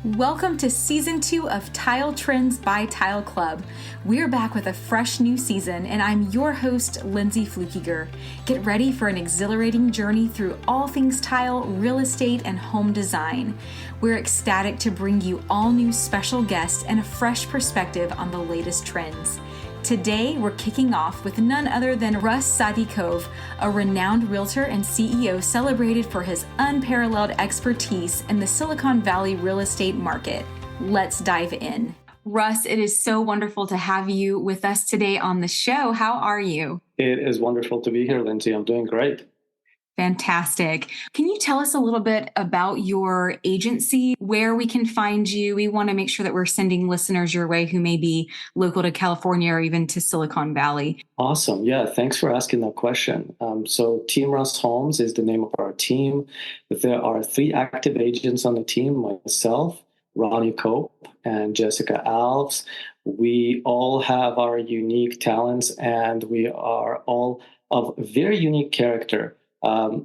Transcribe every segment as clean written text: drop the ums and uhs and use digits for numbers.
Welcome to Season 2 of Tile Trends by Tile Club. We're back with a fresh new season, and I'm your host, Lindsay Flukiger. Get ready for an exhilarating journey through all things tile, real estate, and home design. We're ecstatic to bring you all new special guests and a fresh perspective on the latest trends. Today, we're kicking off with none other than Russ Sadykhov, a renowned realtor and CEO celebrated for his unparalleled expertise in the Silicon Valley real estate market. Let's dive in. Russ, it is so wonderful to have you with us today on the show. How are you? It is wonderful to be here, Lindsay. I'm doing great. Fantastic. Can you tell us a little bit about your agency, where we can find you? We want to make sure that we're sending listeners your way who may be local to California or even to Silicon Valley. Awesome. Yeah, thanks for asking that question. So Team Russ Homes is the name of our team. There are 3 active agents on the team, myself, Ronnie Cope, and Jessica Alves. We all have our unique talents, and we are all of very unique character.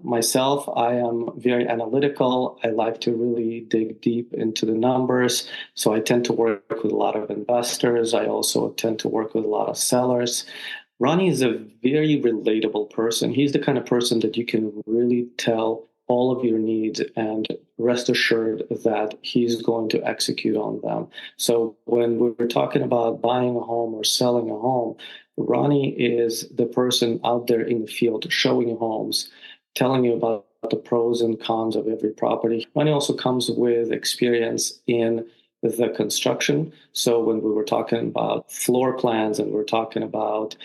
Myself, I am very analytical. I like to really dig deep into the numbers. So I tend to work with a lot of investors. I also tend to work with a lot of sellers. Ronnie is a very relatable person. He's the kind of person that you can really tell all of your needs and rest assured that he's going to execute on them. So when we're talking about buying a home or selling a home, Ronnie is the person out there in the field showing you homes, telling you about the pros and cons of every property. Ronnie also comes with experience in the construction. So when we were talking about floor plans and we're talking about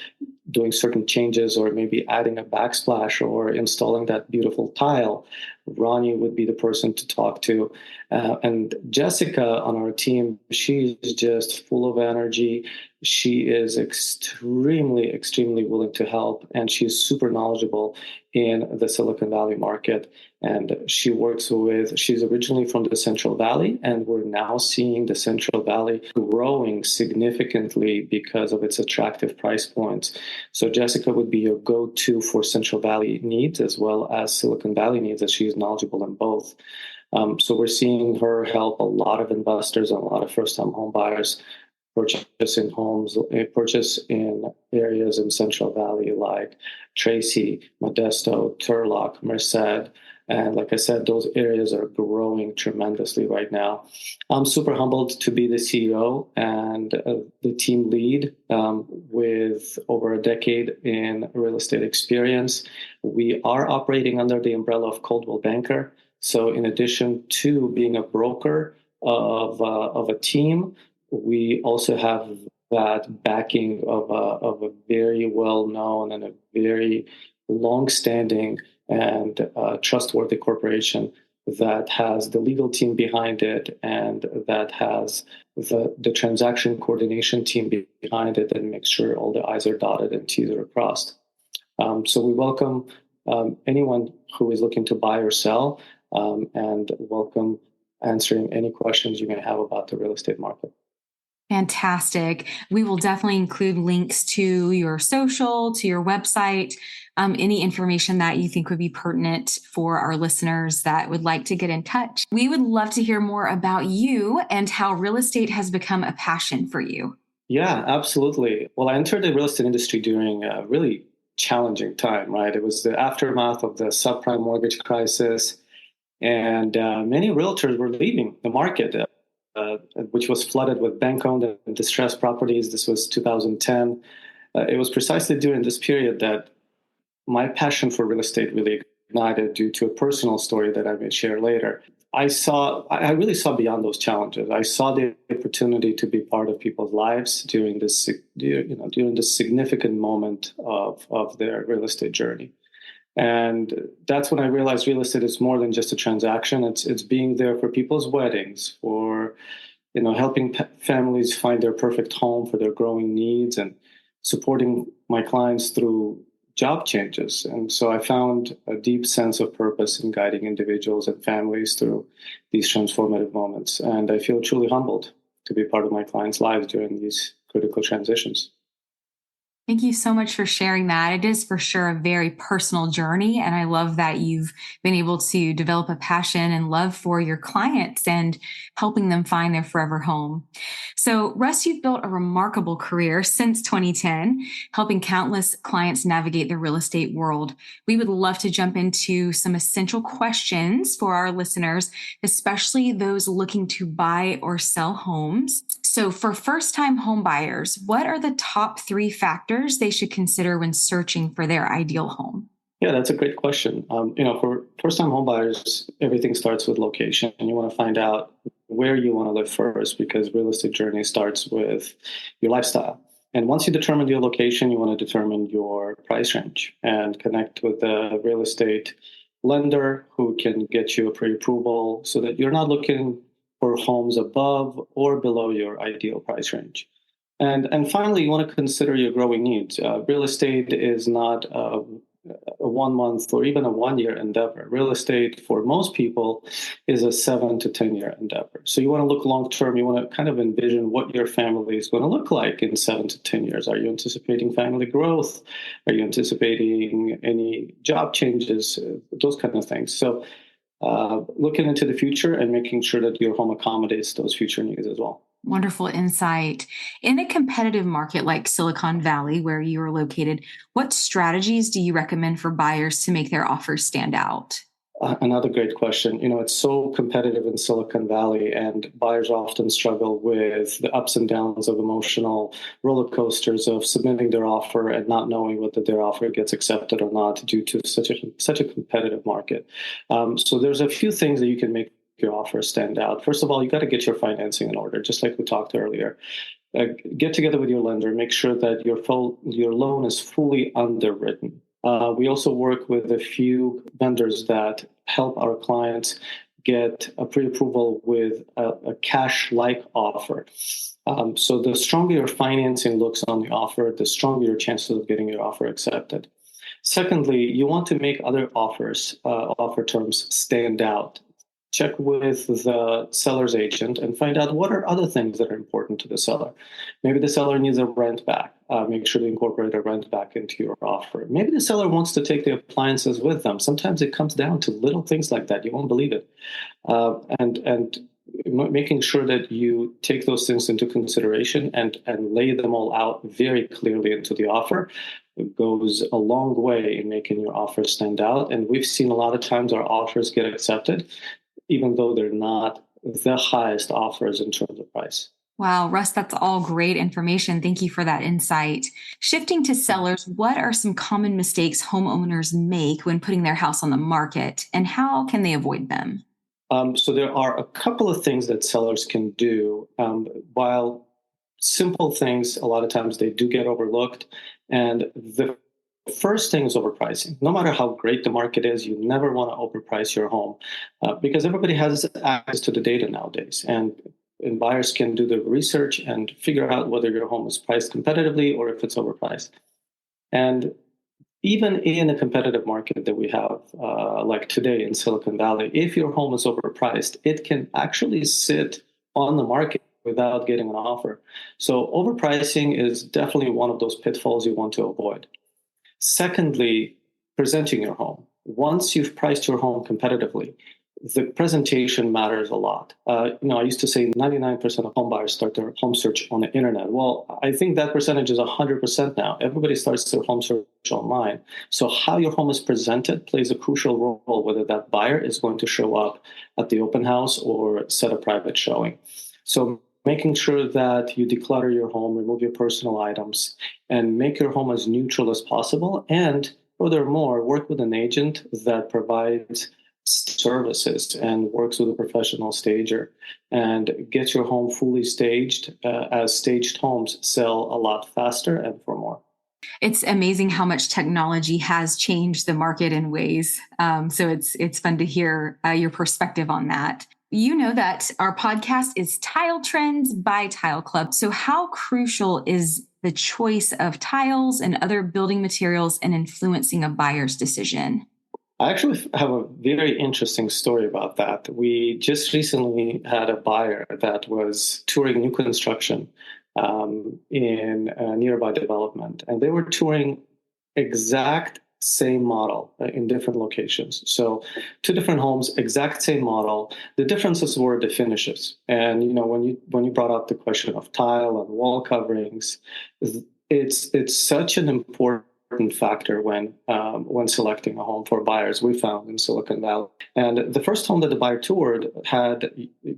doing certain changes or maybe adding a backsplash or installing that beautiful tile, Ronnie would be the person to talk to. And Jessica on our team, she's just full of energy. She is extremely, extremely willing to help, and she's super knowledgeable in the Silicon Valley market. And she's originally from the Central Valley, and we're now seeing the Central Valley growing significantly because of its attractive price points. So Jessica would be your go-to for Central Valley needs as well as Silicon Valley needs, as she's knowledgeable in both. So we're seeing her help a lot of investors and a lot of first-time home buyers purchase in areas in Central Valley like Tracy, Modesto, Turlock, Merced. And like I said, those areas are growing tremendously right now. I'm super humbled to be the CEO and the team lead with over a decade in real estate experience. We are operating under the umbrella of Coldwell Banker. So in addition to being a broker of a team, we also have that backing of a very well-known and a very long-standing and trustworthy corporation that has the legal team behind it and that has the transaction coordination team behind it and makes sure all the I's are dotted and T's are crossed. So we welcome anyone who is looking to buy or sell and welcome answering any questions you may have about the real estate market. Fantastic. We will definitely include links to your social, to your website, any information that you think would be pertinent for our listeners that would like to get in touch. We would love to hear more about you and how real estate has become a passion for you. Yeah, absolutely. Well, I entered the real estate industry during a really challenging time, right? It was the aftermath of the subprime mortgage crisis, and many realtors were leaving the market. Which was flooded with bank-owned and distressed properties. This was 2010. It was precisely during this period that my passion for real estate really ignited due to a personal story that I may share later. I really saw beyond those challenges. I saw the opportunity to be part of people's lives during this significant moment of their real estate journey. And that's when I realized real estate is more than just a transaction. It's being there for people's weddings, for helping families find their perfect home for their growing needs, and supporting my clients through job changes. And so I found a deep sense of purpose in guiding individuals and families through these transformative moments. And I feel truly humbled to be part of my clients' lives during these critical transitions. Thank you so much for sharing that. It is for sure a very personal journey. And I love that you've been able to develop a passion and love for your clients and helping them find their forever home. So, Russ, you've built a remarkable career since 2010, helping countless clients navigate the real estate world. We would love to jump into some essential questions for our listeners, especially those looking to buy or sell homes. So, for first time home buyers, what are the top 3 factors they should consider when searching for their ideal home? Yeah, that's a great question. For first-time home buyers, everything starts with location, and you want to find out where you want to live first because real estate journey starts with your lifestyle. And once you determine your location, you want to determine your price range and connect with a real estate lender who can get you a pre-approval so that you're not looking for homes above or below your ideal price range. And finally, you want to consider your growing needs. Real estate is not a 1 month or even a 1 year endeavor. Real estate for most people is a 7 to 10 year endeavor. So you want to look long term. You want to kind of envision what your family is going to look like in 7 to 10 years. Are you anticipating family growth? Are you anticipating any job changes? Those kind of things. So looking into the future and making sure that your home accommodates those future needs as well. Wonderful insight. In a competitive market like Silicon Valley, where you are located, what strategies do you recommend for buyers to make their offers stand out? Another great question. It's so competitive in Silicon Valley, and buyers often struggle with the ups and downs of emotional roller coasters of submitting their offer and not knowing whether their offer gets accepted or not due to such a competitive market. So there's a few things that you can make your offer stand out. First of all, you got to get your financing in order, just like we talked earlier. Get together with your lender, make sure that your loan is fully underwritten. We also work with a few vendors that help our clients get a pre-approval with a cash-like offer. So the stronger your financing looks on the offer, the stronger your chances of getting your offer accepted. Secondly, you want to make other offer terms stand out. Check with the seller's agent and find out what are other things that are important to the seller. Maybe the seller needs a rent back. Make sure to incorporate a rent back into your offer. Maybe the seller wants to take the appliances with them. Sometimes it comes down to little things like that. You won't believe it. And making sure that you take those things into consideration and lay them all out very clearly into the offer goes a long way in making your offer stand out. And we've seen a lot of times our offers get accepted, even though they're not the highest offers in terms of price. Wow, Russ, that's all great information. Thank you for that insight. Shifting to sellers, what are some common mistakes homeowners make when putting their house on the market, and how can they avoid them? So there are a couple of things that sellers can do. While simple things, a lot of times they do get overlooked. And the first thing is overpricing. No matter how great the market is, you never want to overprice your home because everybody has access to the data nowadays. And buyers can do the research and figure out whether your home is priced competitively or if it's overpriced. And even in a competitive market that we have, like today in Silicon Valley, if your home is overpriced, it can actually sit on the market without getting an offer. So overpricing is definitely one of those pitfalls you want to avoid. Secondly, presenting your home. Once you've priced your home competitively, the presentation matters a lot. I used to say 99% of home buyers start their home search on the internet. Well, I think that percentage is 100% now. Everybody starts their home search online. So how your home is presented plays a crucial role, whether that buyer is going to show up at the open house or set a private showing. So making sure that you declutter your home, remove your personal items, and make your home as neutral as possible. And furthermore, work with an agent that provides services and works with a professional stager and get your home fully staged, as staged homes sell a lot faster and for more. It's amazing how much technology has changed the market in ways. So it's fun to hear your perspective on that. You know that our podcast is Tile Trends by Tile Club. So how crucial is the choice of tiles and other building materials in influencing a buyer's decision? I actually have a very interesting story about that. We just recently had a buyer that was touring new construction in a nearby development, and they were touring exact same model in different locations. So two different homes, exact same model. The differences were the finishes. And when you brought up the question of tile and wall coverings, it's such an important factor when selecting a home for buyers. We found in Silicon Valley, and the first home that the buyer toured had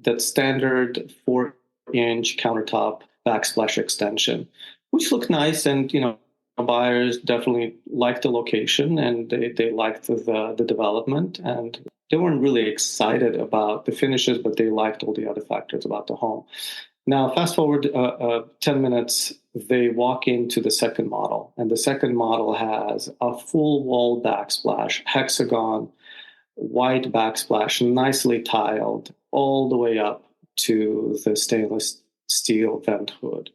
that standard 4-inch countertop backsplash extension, which looked nice, and buyers definitely liked the location, and they liked the development, and they weren't really excited about the finishes, but they liked all the other factors about the home. Now, fast forward 10 minutes, they walk into the second model, and the second model has a full wall backsplash, hexagon, white backsplash, nicely tiled all the way up to the stainless steel vent hood.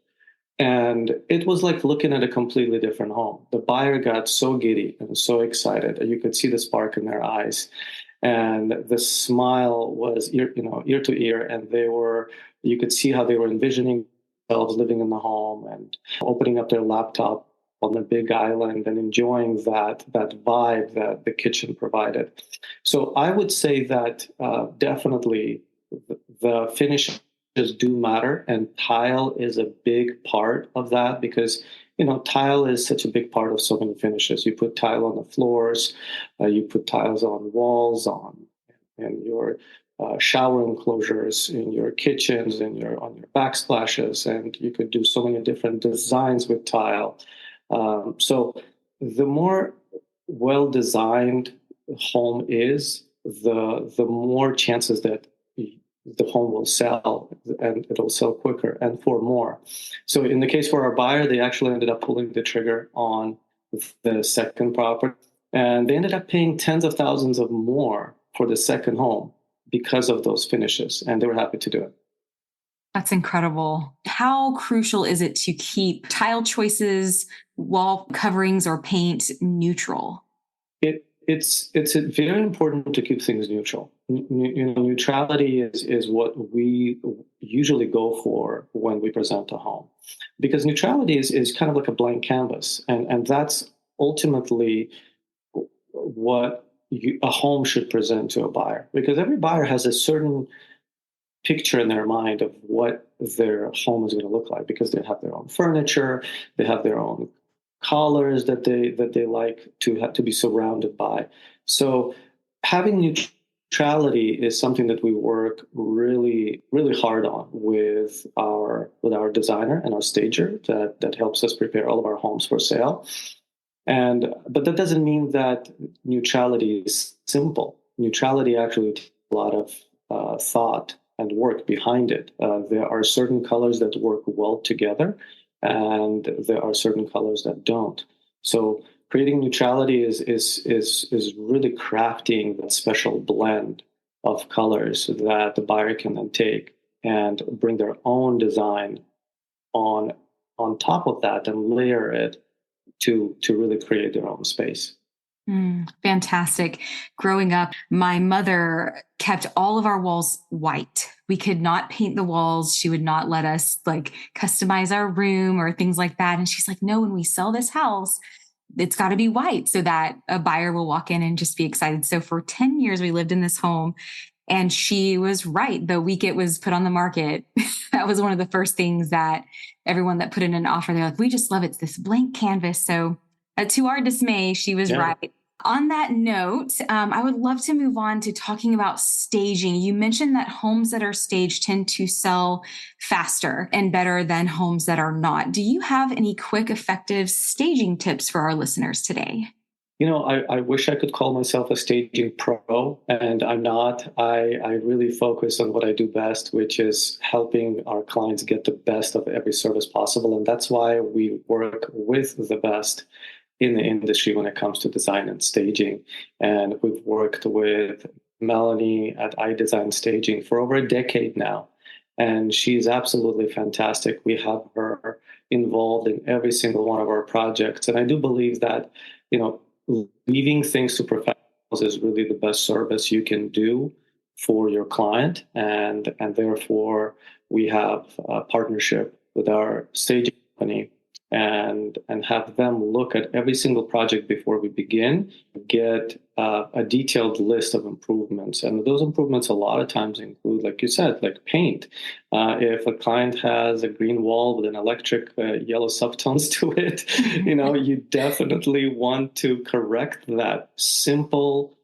And it was like looking at a completely different home. The buyer got so giddy and so excited. You could see the spark in their eyes. And the smile was ear to ear. And you could see how they were envisioning themselves living in the home and opening up their laptop on the big island and enjoying that vibe that the kitchen provided. So I would say that definitely the finish do matter, and tile is a big part of that, because tile is such a big part of so many finishes. You put tile on the floors, you put tiles on walls, in your shower enclosures, in your kitchens, on your backsplashes, and you could do so many different designs with tile. So the more well designed home is, the more chances that the home will sell, and it'll sell quicker and for more. So in the case for our buyer, they actually ended up pulling the trigger on the second property, and they ended up paying tens of thousands of more for the second home because of those finishes, and they were happy to do it. That's incredible. How crucial is it to keep tile choices, wall coverings, or paint neutral? It's very important to keep things neutral. Neutrality is what we usually go for when we present a home, because neutrality is kind of like a blank canvas, and that's ultimately what a home should present to a buyer, because every buyer has a certain picture in their mind of what their home is going to look like, because they have their own furniture, they have their own colors that they like to be surrounded by. So having neutrality is something that we work really, really hard on with our designer and our stager that helps us prepare all of our homes for sale. But that doesn't mean that neutrality is simple. Neutrality actually takes a lot of thought and work behind it. There are certain colors that work well together, and there are certain colors that don't. So creating neutrality is really crafting that special blend of colors that the buyer can then take and bring their own design on top of that and layer it to really create their own space. Fantastic. Growing up, my mother kept all of our walls white. We could not paint the walls. She would not let us customize our room or things like that. And she's like, no, when we sell this house, it's got to be white so that a buyer will walk in and just be excited. So for 10 years, we lived in this home, and she was right. The week it was put on the market, that was one of the first things that everyone that put in an offer, they're like, we just love it. It's this blank canvas. So to our dismay, she was right. On that note, I would love to move on to talking about staging. You mentioned that homes that are staged tend to sell faster and better than homes that are not. Do you have any quick, effective staging tips for our listeners today? I wish I could call myself a staging pro, and I'm not. I really focus on what I do best, which is helping our clients get the best of every service possible. And that's why we work with the best in the industry when it comes to design and staging. And we've worked with Melanie at iDesign Staging for over a decade now. And she's absolutely fantastic. We have her involved in every single one of our projects. And I do believe that, leaving things to professionals is really the best service you can do for your client. And therefore, we have a partnership with our staging company and have them look at every single project before we begin, get a detailed list of improvements. And those improvements a lot of times include, like you said, like paint. If a client has a green wall with an electric yellow subtones to it, you definitely want to correct that. Simple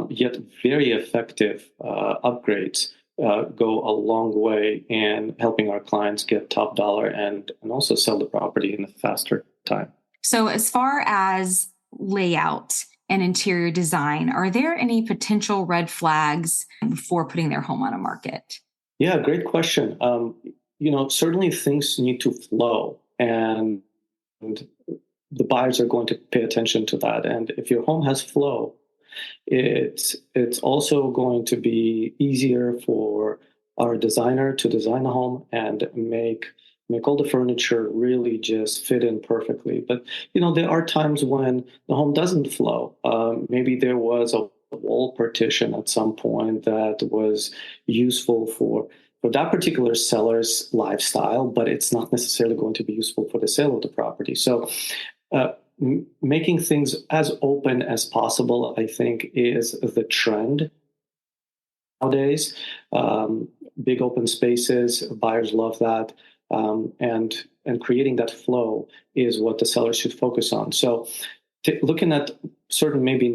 yet very effective upgrades go a long way in helping our clients get top dollar and also sell the property in a faster time. So as far as layout and interior design, are there any potential red flags before putting their home on a market? Yeah, great question. Certainly things need to flow, and the buyers are going to pay attention to that. And if your home has flow, it's also going to be easier for our designer to design a home and make all the furniture really just fit in perfectly. But there are times when the home doesn't flow. Maybe there was a wall partition at some point that was useful for that particular seller's lifestyle, but it's not necessarily going to be useful for the sale of the property. So making things as open as possible, I think, is the trend nowadays. Big open spaces, buyers love that, and creating that flow is what the seller should focus on. So, looking at certain maybe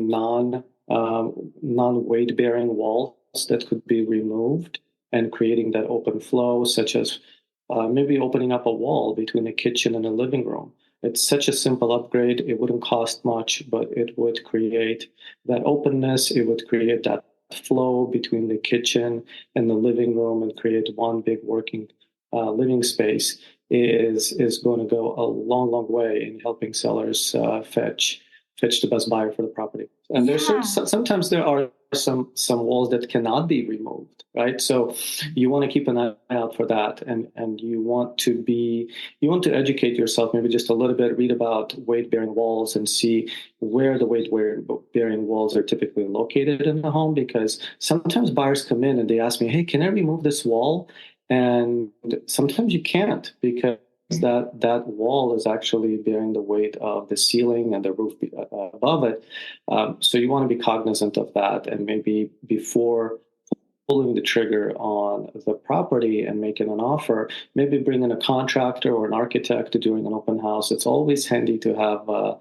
non-weight bearing walls that could be removed and creating that open flow, such as maybe opening up a wall between a kitchen and a living room. It's such a simple upgrade. It wouldn't cost much, but it would create that openness. It would create that flow between the kitchen and the living room and create one big working living space is going to go a long, long way in helping sellers fetch the best buyer for the property. And sometimes there are some walls that cannot be removed, right? So you want to keep an eye out for that, and you want to educate yourself, maybe just a little bit, read about weight-bearing walls and see where the weight-bearing walls are typically located in the home, because sometimes buyers come in and they ask me, hey, can I remove this wall? And sometimes you can't, because that wall is actually bearing the weight of the ceiling and the roof above it. So you want to be cognizant of that, and maybe before pulling the trigger on the property and making an offer, maybe bring in a contractor or an architect during an open house. It's always handy to have a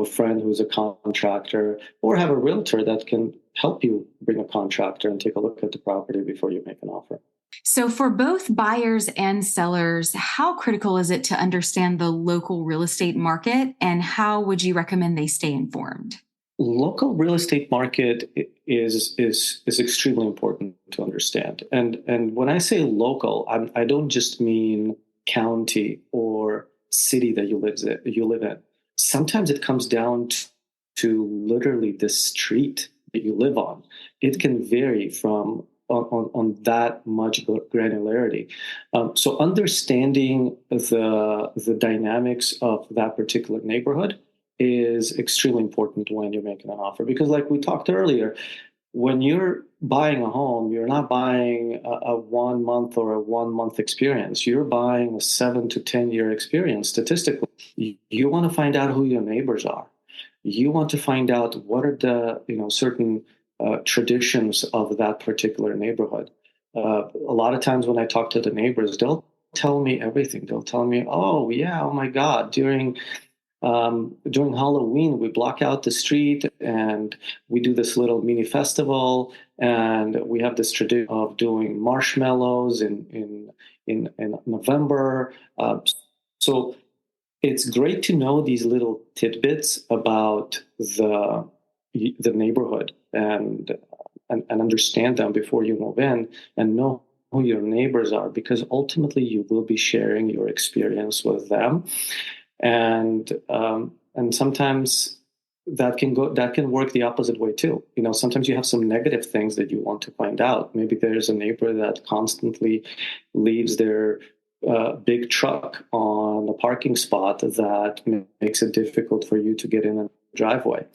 friend who's a contractor, or have a realtor that can help you bring a contractor and take a look at the property before you make an offer. So for both buyers and sellers, how critical is it to understand the local real estate market, and how would you recommend they stay informed? Local real estate market is extremely important to understand. And when I say local, I don't just mean county or city that you live in. Sometimes it comes down to literally the street that you live on. It can vary from on that much granularity. So understanding the dynamics of that particular neighborhood is extremely important when you're making an offer, because like we talked earlier, when you're buying a home, you're not buying a 1 month or a 1 month experience. You're buying a 7 to 10 year experience. Statistically, you want to find out who your neighbors are. You want to find out what are the certain traditions of that particular neighborhood. A lot of times when I talk to the neighbors, they'll tell me everything. They'll tell me, oh yeah, oh my God, during Halloween, we block out the street and we do this little mini festival, and we have this tradition of doing marshmallows in November. So it's great to know these little tidbits about the neighborhood and understand them before you move in, and know who your neighbors are, because ultimately you will be sharing your experience with them. And sometimes that can work the opposite way too. Sometimes you have some negative things that you want to find out. Maybe there's a neighbor that constantly leaves their big truck on a parking spot that makes it difficult for you to get in a driveway.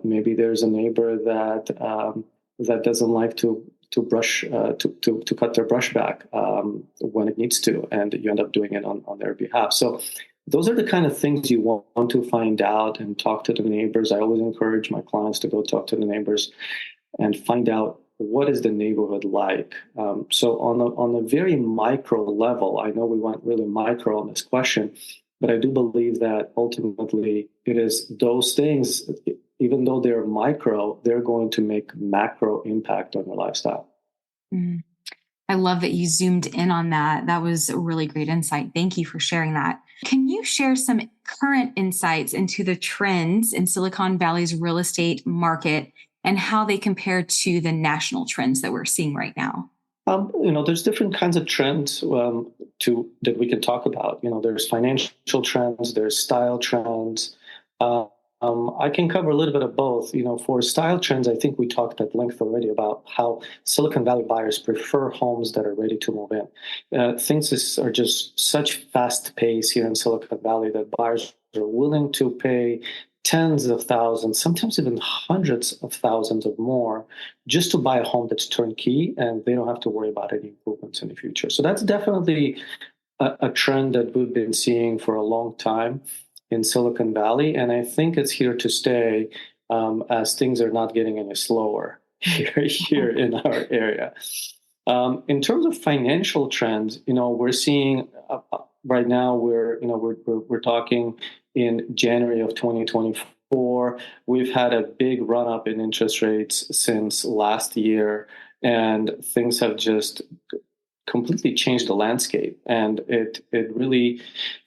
Maybe there's a neighbor that doesn't like to cut their brush back when it needs to, and you end up doing it on their behalf. So those are the kind of things you want to find out and talk to the neighbors. I always encourage my clients to go talk to the neighbors and find out what is the neighborhood like. So on a very micro level, I know we went really micro on this question, but I do believe that ultimately it is those things, even though they're micro, they're going to make macro impact on your lifestyle. Mm. I love that you zoomed in on that. That was a really great insight. Thank you for sharing that. Can you share some current insights into the trends in Silicon Valley's real estate market and how they compare to the national trends that we're seeing right now? There's different kinds of trends that we can talk about. There's financial trends, there's style trends. I can cover a little bit of both. For style trends, I think we talked at length already about how Silicon Valley buyers prefer homes that are ready to move in. Things are just such fast pace here in Silicon Valley that buyers are willing to pay tens of thousands, sometimes even hundreds of thousands of more, just to buy a home that's turnkey, and they don't have to worry about any improvements in the future. So that's definitely a trend that we've been seeing for a long time in Silicon Valley, and I think it's here to stay as things are not getting any slower here in our area. In terms of financial trends, we're seeing right now we're talking in January of 2024. We've had a big run up in interest rates since last year, and things have just completely changed the landscape, and it really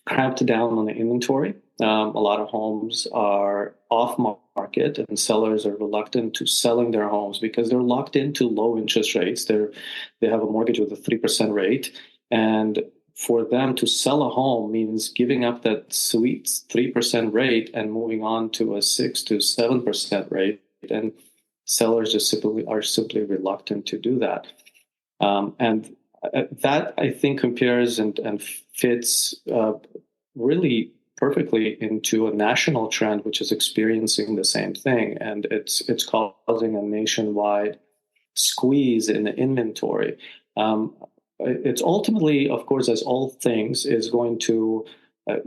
cramped down on the inventory. A lot of homes are off market, and sellers are reluctant to selling their homes because they're locked into low interest rates. They have a mortgage with a 3% rate, and for them to sell a home means giving up that sweet 3% rate and moving on to a 6 to 7% rate. And sellers just simply reluctant to do that. And that, I think, compares and fits really perfectly into a national trend, which is experiencing the same thing. And it's causing a nationwide squeeze in the inventory. It's ultimately, of course, as all things, is going to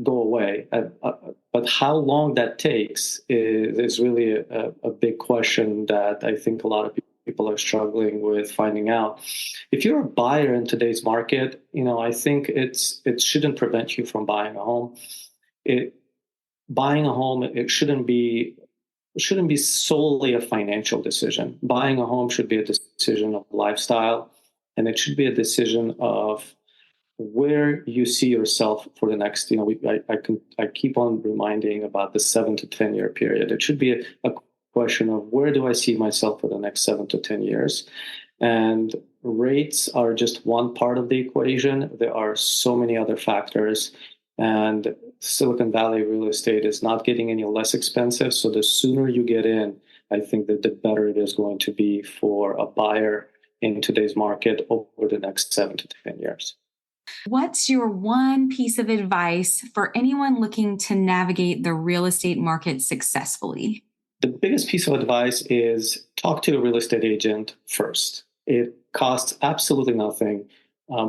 go away. But how long that takes is really a big question that I think a lot of people are struggling with finding out. If you're a buyer in today's market, I think it shouldn't prevent you from buying a home. Buying a home, it shouldn't be solely a financial decision. Buying a home should be a decision of lifestyle, and it should be a decision of where you see yourself for the next. I keep on reminding about the 7 to 10 year period. It should be a question of where do I see myself for the next 7 to 10 years, and rates are just one part of the equation. There are so many other factors. And Silicon Valley real estate is not getting any less expensive. So the sooner you get in, I think that the better it is going to be for a buyer in today's market over the next 7 to 10 years. What's your one piece of advice for anyone looking to navigate the real estate market successfully? The biggest piece of advice is talk to a real estate agent first. It costs absolutely nothing.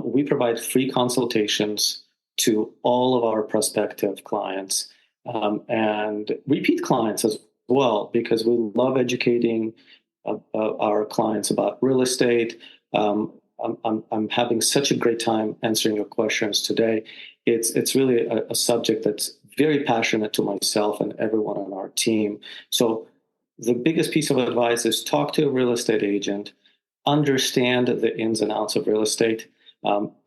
We provide free consultations to all of our prospective clients and repeat clients as well, because we love educating our clients about real estate. I'm having such a great time answering your questions today. It's really a subject that's very passionate to myself and everyone on our team. So the biggest piece of advice is talk to a real estate agent, understand the ins and outs of real estate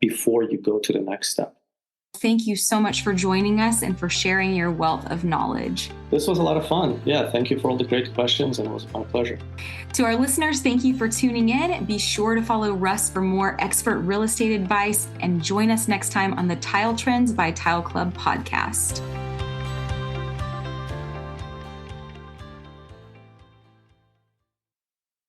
before you go to the next step. Thank you so much for joining us and for sharing your wealth of knowledge. This was a lot of fun. Yeah, thank you for all the great questions, and it was my pleasure. To our listeners, thank you for tuning in. Be sure to follow Russ for more expert real estate advice and join us next time on the Tile Trends by Tile Club podcast.